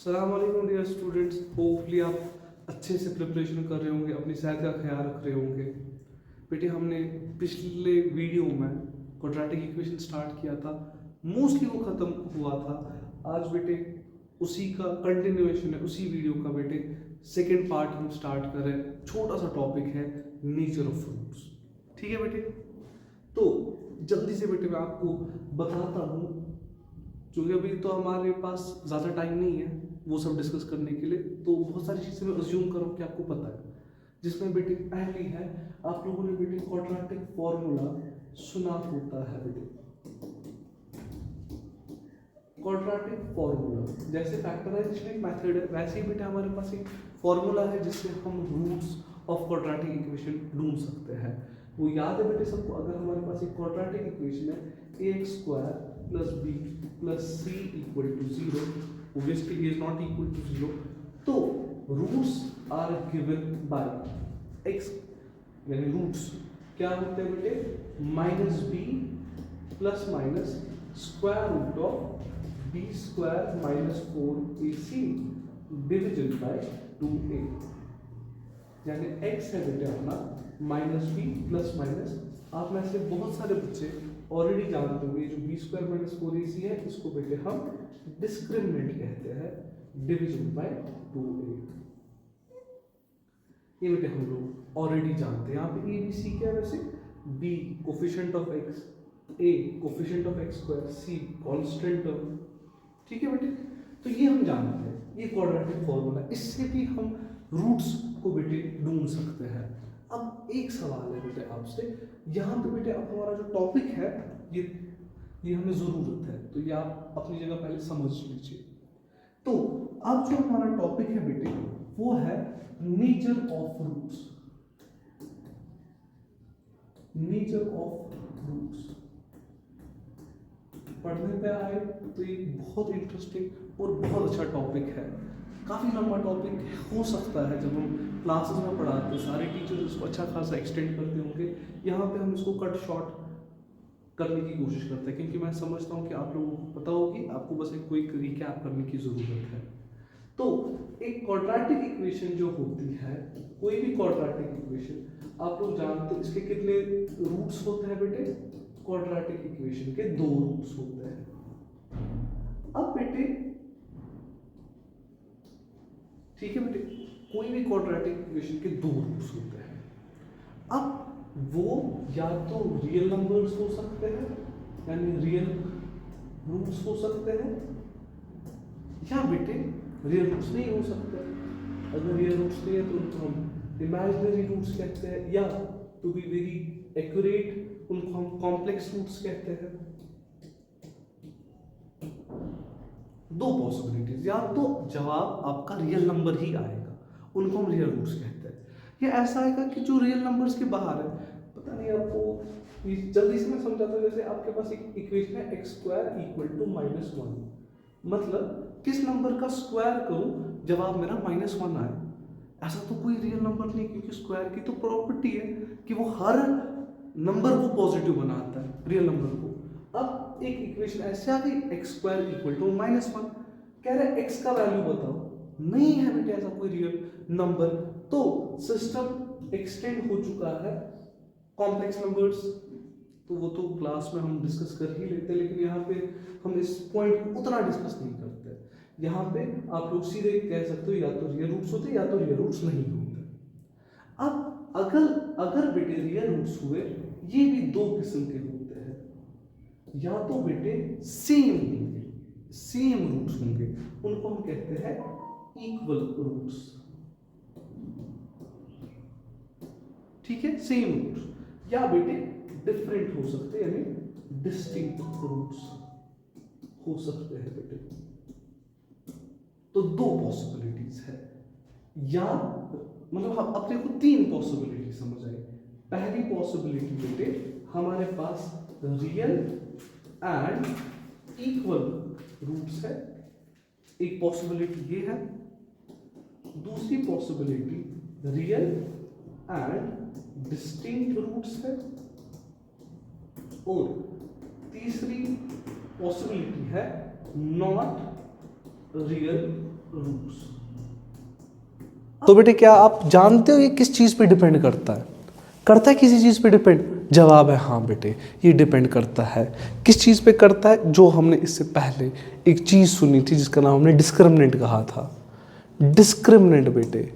अस्सलाम वालेकुम dear students. Hopefully आप अच्छे से प्रिपरेशन कर रहे होंगे, अपनी सेहत का ख्याल रख रहे होंगे। बेटे हमने पिछले वीडियो में क्वाड्रेटिक इक्वेशन स्टार्ट किया था, मोस्टली वो ख़त्म हुआ था। आज बेटे उसी का कंटिन्यूएशन है, उसी वीडियो का बेटे सेकेंड पार्ट हम स्टार्ट कर रहे हैं। छोटा सा टॉपिक है नेचर ऑफ फ्रूट्स। ठीक है बेटे, तो जल्दी से बेटे मैं आपको बताता हूँ, क्योंकि अभी तो हमारे पास ज़्यादा टाइम नहीं है वो सब डिस्कस करने के लिए, तो बहुत सारी चीज़ें मैं अज्यूम करूँ कि आपको पता है। जिसमें बेटे पहली है, आप लोगों ने बेटे क्वाड्रेटिक फॉर्मूला सुना होता है। बेटे क्वाड्रेटिक फॉर्मूला जैसे फैक्टराइजेशन मेथड है, वैसे ही बेटे हमारे पास एक फॉर्मूला है जिससे हम रूट्स ऑफ क्वाड्रेटिक इक्वेशन ढूंढ सकते हैं। वो याद है बेटे सबको? अगर हमारे पास एक क्वाड्रेटिक इक्वेशन है a² plus b plus c equal to 0, obviously a is not equal to 0, तो roots are given by x, यानी रूट्स क्या होते हैं बेटे? Minus B plus minus square root of b² minus 4ac division by 2a, यानी x है बेटे अपना माइनस बी प्लस माइनस। आप में से बहुत सारे बच्चे ऑलरेडी जानते होंगे, जो b² माइनस 4ac है इसको बेटे हम डिस्क्रिमिनेंट कहते हैं, डिवीजन बाय 2a। ये बेटे हम लोग ऑलरेडी जानते हैं। यहाँ पे a b c क्या है वैसे? b coefficient of x, a coefficient of x², c constant term. ठीक है बेटे, तो ये हम जानते हैं, ये क्वाड्रेटिक फॉर्मूला, इससे भी हम रूट्स को बेटे ढूंढ सकते हैं। अब एक सवाल है बेटे आपसे, यहाँ पे बेटे अब हमारा जो टॉपिक है ये हमें ज़रूरत है, तो ये आप अपनी जगह पहले समझ लीजिए। तो अब जो हमारा टॉपिक है बेटे वो है nature of roots. Nature of roots पढ़ने पे आए तो ये बहुत इंटरेस्टिंग और बहुत अच्छा टॉपिक है। काफ़ी लंबा टॉपिक हो सकता है, जब हम क्लासेस में पढ़ाते हैं सारे टीचर्स इसको अच्छा खासा एक्सटेंड करते होंगे। यहाँ पे हम इसको कट शॉर्ट करने की कोशिश करते हैं, क्योंकि मैं समझता हूँ कि आप लोगों को पता होगी, आपको बस एक क्विक रिकैप करने की ज़रूरत है। तो एक क्वाड्रेटिक इक्वेशन जो होती है, कोई भी क्वाड्रेटिक इक्वेशन आप लोग जानते हो इसके कितने रूट्स होते हैं बेटे? क्वाड्रेटिक इक्वेशन के 2 रूट्स होते हैं। अब बेटे ठीक है बेटे, कोई भी क्वाड्रेटिक इक्वेशन के 2 रूट्स होते हैं। अब वो या तो रियल नंबर्स हो सकते हैं, यानी रियल रूट्स हो सकते हैं, या बेटे रियल रूट्स नहीं हो सकते। अगर रियल रूट्स नहीं है तो उनको हम इमेजिनरी रूट्स कहते हैं, या टू बी वेरी एक्यूरेट उनको हम कॉम्प्लेक्स रूट्स कहते हैं। 2 पॉसिबिलिटीज, या तो जवाब आपका रियल नंबर ही आएगा, उनको हम रियल रूट्स कहते हैं, या ऐसा आएगा कि जो रियल नंबर्स के बाहर है। पता नहीं आपको जल्दी से मैं समझाता हूँ। जैसे आपके पास एक इक्वेशन है x² इक्वल टू -1, मतलब किस नंबर का स्क्वायर करूं जवाब मेरा -1 आए। ऐसा तो कोई रियल नंबर नहीं, क्योंकि स्क्वायर की तो प्रॉपर्टी है कि वो हर नंबर को पॉजिटिव बनाता है, रियल नंबर को। अब एक इक्वेशन ऐसे आ गई x² इक्वल टू -1, कह रहे हैं x का वैल्यू बताओ, नहीं है बेटे ऐसा कोई रियल नंबर। तो सिस्टम एक्सटेंड हो चुका है कॉम्प्लेक्स नंबर्स, तो वो तो क्लास में हम डिस्कस कर ही लेते हैं, लेकिन यहाँ पे हम इस पॉइंट को उतना डिस्कस नहीं करते। यहाँ पे आप लोग सीधे कह सकते हो या तो रियल रूट्स होते या तो रियल रूट्स नहीं होते। अब अगर बेटे रियल रूट्स हुए, ये भी 2 किस्म के होते हैं, या तो बेटे सेम होंगे, सेम रूट्स होंगे, उनको हम कहते हैं इक्वल रूट्स। ठीक है, सेम रूट्स, या बेटे डिफरेंट हो सकते हैं, यानी डिस्टिंक्ट रूट्स हो सकते हैं बेटे। तो 2 पॉसिबिलिटीज है, या मतलब हम अपने को 3 पॉसिबिलिटी समझ आए। पहली पॉसिबिलिटी बेटे हमारे पास रियल एंड इक्वल रूट्स है, एक पॉसिबिलिटी ये है। दूसरी possibility real and distinct roots है, और तीसरी पॉसिबिलिटी है नॉट रियल रूट्स। तो बेटे क्या आप जानते हो ये किस चीज़ पे डिपेंड करता है? करता है किसी चीज़ पे डिपेंड? जवाब है हाँ बेटे, ये डिपेंड करता है। किस चीज़ पे करता है? जो हमने इससे पहले एक चीज़ सुनी थी जिसका नाम हमने डिस्क्रिमिनेंट कहा था। डिस्क्रिमिनेंट बेटे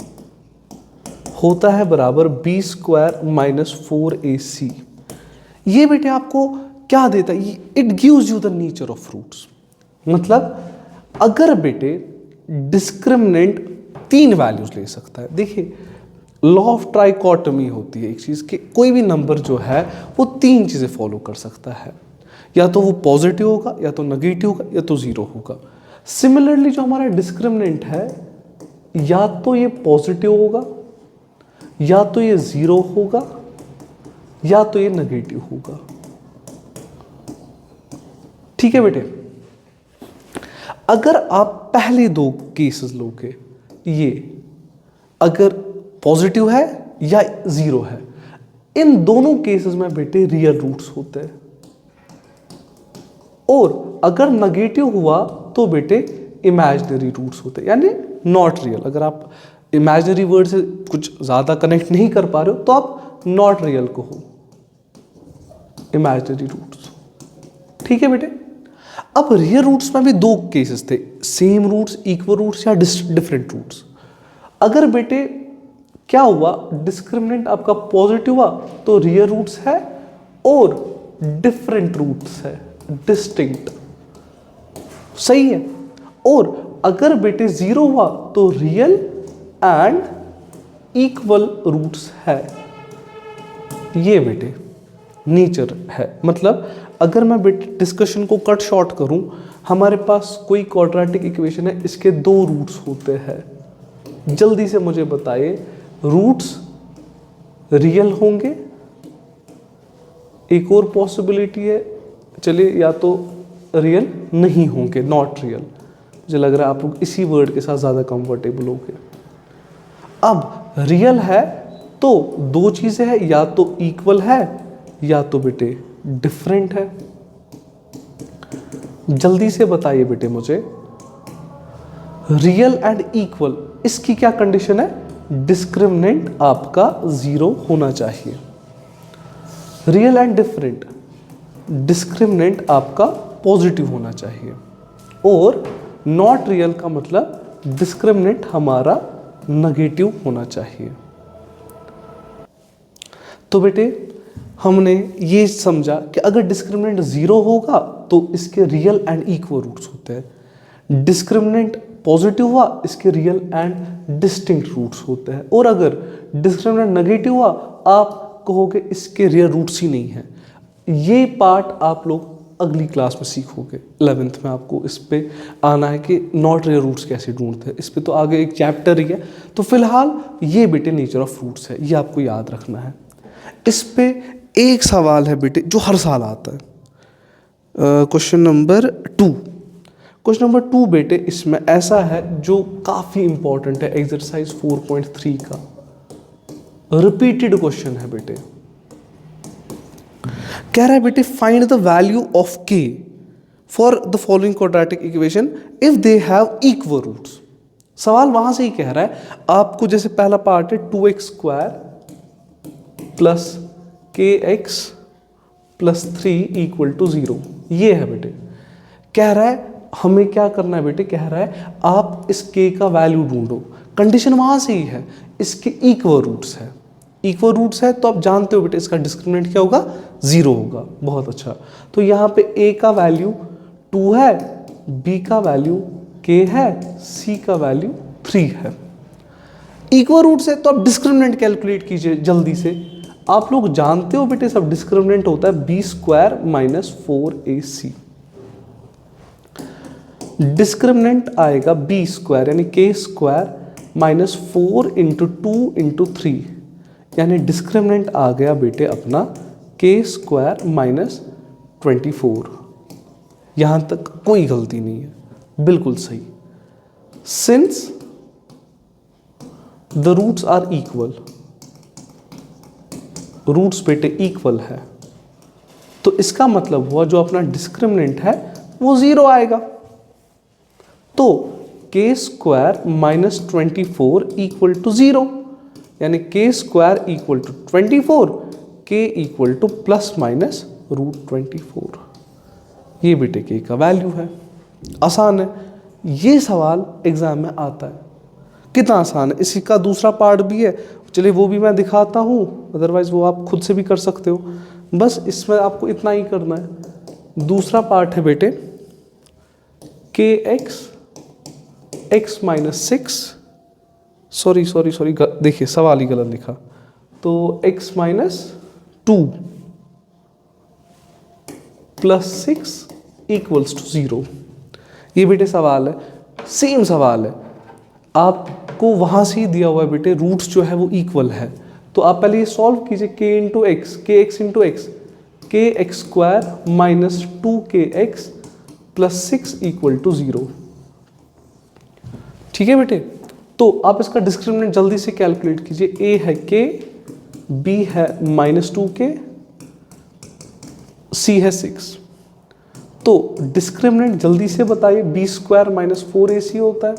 होता है बराबर b² - 4ac। ये बेटे आपको क्या देता है? It gives you the nature of fruits. मतलब अगर बेटे डिस्क्रिमिनेंट 3 वैल्यूज ले सकता है, देखिए लॉ ऑफ ट्राइकोटमी होती है एक चीज़ के, कोई भी नंबर जो है वो 3 चीज़ें फॉलो कर सकता है, या तो वो पॉजिटिव होगा, या तो नेगेटिव होगा, या तो ज़ीरो होगा। सिमिलरली जो हमारा डिस्क्रिमिनेंट है, या तो ये पॉजिटिव होगा, या तो ये ज़ीरो होगा, या तो ये नेगेटिव होगा। ठीक है बेटे, अगर आप पहले 2 केसेस लोगे, ये अगर पॉजिटिव है या ज़ीरो है, इन दोनों केसेस में बेटे रियल रूट्स होते हैं। और अगर नेगेटिव हुआ तो बेटे इमेजिनरी रूट्स होते हैं, यानी नॉट रियल। अगर आप इमेजिनरी वर्ड से कुछ ज़्यादा कनेक्ट नहीं कर पा रहे हो तो आप नॉट रियल कहो, इमेजिनरी रूट्स। ठीक है बेटे, अब रियल रूट्स में भी 2 केसेस थे, सेम रूट्स, इक्वल रूट्स या डिफरेंट रूट्स। अगर बेटे क्या हुआ, डिस्क्रिमिनेंट आपका पॉजिटिव हुआ तो रियल रूट्स है, और डिफरेंट रूट्स है, डिस्टिंक्ट। सही है। और अगर बेटे ज़ीरो हुआ तो रियल एंड इक्वल रूट्स है। ये बेटे नेचर है। मतलब अगर मैं बेटे डिस्कशन को कट शॉर्ट करूं, हमारे पास कोई क्वाड्रेटिक इक्वेशन है, इसके 2 रूट्स होते हैं। जल्दी से मुझे बताइए, रूट्स रियल होंगे? एक और पॉसिबिलिटी है, चलिए, या तो रियल नहीं होंगे, नॉट रियल। मुझे लग रहा है आप लोग इसी वर्ड के साथ ज़्यादा कंफर्टेबल होंगे। अब रियल है तो 2 चीज़ें हैं, या तो इक्वल है या तो बेटे डिफरेंट है। जल्दी से बताइए बेटे मुझे, रियल एंड इक्वल, इसकी क्या कंडीशन है? डिस्क्रिमिनेंट आपका 0 होना चाहिए। रियल एंड डिफरेंट, डिस्क्रिमिनेंट आपका पॉजिटिव होना चाहिए। और नॉट रियल का मतलब डिस्क्रिमिनेंट हमारा नेगेटिव होना चाहिए। तो बेटे हमने ये समझा कि अगर डिस्क्रिमिनेंट 0 होगा तो इसके रियल एंड इक्वल रूट्स होते हैं। डिस्क्रिमिनेंट पॉजिटिव हुआ, इसके रियल एंड डिस्टिंक्ट रूट्स होते हैं। और अगर डिस्क्रिमिनेंट नेगेटिव हुआ, आप कहोगे इसके रियल रूट्स ही नहीं है। ये पार्ट आप लोग अगली क्लास में सीखोगे। 11th में आपको इस पे आना है कि नॉट रियल रूट्स कैसे ढूंढते हैं। इस पे तो आगे एक चैप्टर ही है। तो फिलहाल ये बेटे नेचर ऑफ फ्रूट्स है, ये आपको याद रखना है। इस पे एक सवाल है बेटे जो हर साल आता है, क्वेश्चन नंबर 2। क्वेश्चन नंबर 2 बेटे इसमें ऐसा है जो काफ़ी इंपॉर्टेंट है, एक्सरसाइज 4.3 का रिपीटेड क्वेश्चन है बेटे। कह रहा है बेटे find the value of k for the following quadratic equation if they have equal roots. सवाल वहां से ही कह रहा है आपको, जैसे पहला पार्ट है 2x² plus kx plus 3 equal to 0, ये है बेटे। कह रहा है हमें क्या करना है बेटे, कह रहा है आप इस k का वैल्यू ढूंढो। कंडीशन वहां से ही है, इसके इक्वल रूट्स है। इक्वल रूट्स है तो आप जानते हो बेटे इसका डिस्क्रिमिनेंट क्या होगा, 0 होगा। बहुत अच्छा, तो यहाँ पे a का वैल्यू 2 है, b का वैल्यू k है, c का वैल्यू 3 है। इक्वल रूट्स है तो आप डिस्क्रिमिनेंट कैलकुलेट कीजिए जल्दी से। आप लोग जानते हो बेटे सब डिस्क्रिमिनेंट होता है b² - 4ac। डिस्क्रिमिनेंट आएगा b² यानी k² - 4 × 2 × 3, यानी डिस्क्रिमिनेंट आ गया बेटे अपना k² - 24। यहां तक कोई गलती नहीं है, बिल्कुल सही। Since the roots are equal, roots बेटे इक्वल है, तो इसका मतलब हुआ जो अपना डिस्क्रिमिनेंट है वो 0 आएगा। तो के स्क्वायर माइनस 24 इक्वल टू 0, यानी के स्क्वायर इक्वल टू 24, के इक्वल टू प्लस माइनस √24। ये बेटे के का वैल्यू है। आसान है, ये सवाल एग्जाम में आता है। कितना आसान है। इसी का दूसरा पार्ट भी है, चलिए वो भी मैं दिखाता हूँ, अदरवाइज वो आप खुद से भी कर सकते हो। बस इसमें आपको इतना ही करना है। दूसरा पार्ट है बेटे के एक्स माइनस 6, सॉरी देखिए सवाल ही गलत लिखा, तो x minus 2 plus 6 equals to 0। ये बेटे सवाल है, सेम सवाल है, आपको वहां से ही दिया हुआ है बेटे, रूट्स जो है वो इक्वल है। तो आप पहले ये सॉल्व कीजिए, K into X, K X into X, K X square minus 2kx plus 6 equal to 0। ठीक है बेटे, तो आप इसका डिस्क्रिमिनेंट जल्दी से कैलकुलेट कीजिए। a है k, b है माइनस 2k, c है 6। तो डिस्क्रिमिनेंट जल्दी से बताइए, बी स्क्वायर माइनस 4ac होता है,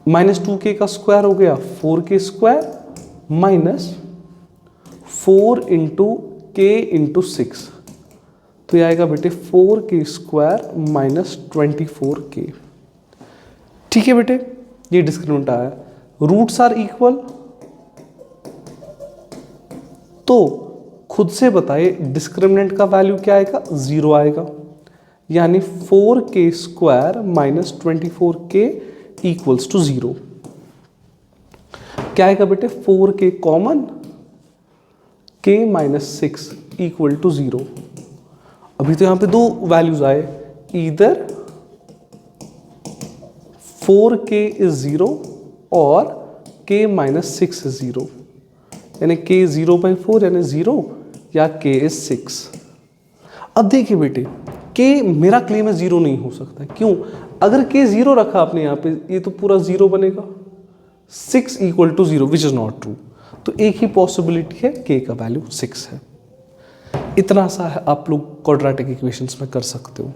माइनस 2k का स्क्वायर हो गया 4k square minus 4 into k into 6, तो ये आएगा बेटे 4k स्क्वायर माइनस 24k। ठीक है बेटे, ये डिस्क्रिमिनेंट आया। रूट्स आर इक्वल, तो खुद से बताइए डिस्क्रिमिनेंट का वैल्यू क्या आएगा, 0 आएगा, यानी 4k square minus 24k equals to 0। क्या आएगा बेटे, 4k common, k minus 6 equal to 0। अभी तो यहां पे दो वैल्यूज आए, इधर 4k इज 0 और k माइनस 6 इज 0, यानी k 0/4 यानी 0 या k इज 6। अब देखिए बेटे, k मेरा क्लेम है 0 नहीं हो सकता। क्यों? अगर k 0 रखा आपने यहाँ पे, ये तो पूरा 0 बनेगा, 6 equal to 0 which is not true. तो एक ही पॉसिबिलिटी है, k का वैल्यू 6 है। इतना सा है, आप लोग क्वाड्रेटिक इक्वेशंस में कर सकते हो।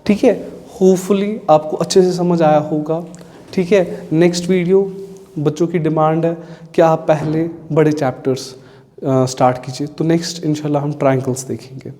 ठीक है, होपफुली आपको अच्छे से समझ आया होगा। ठीक है, नेक्स्ट वीडियो बच्चों की डिमांड है कि आप पहले बड़े चैप्टर्स स्टार्ट कीजिए, तो नेक्स्ट इंशाल्लाह हम ट्रायंगल्स देखेंगे।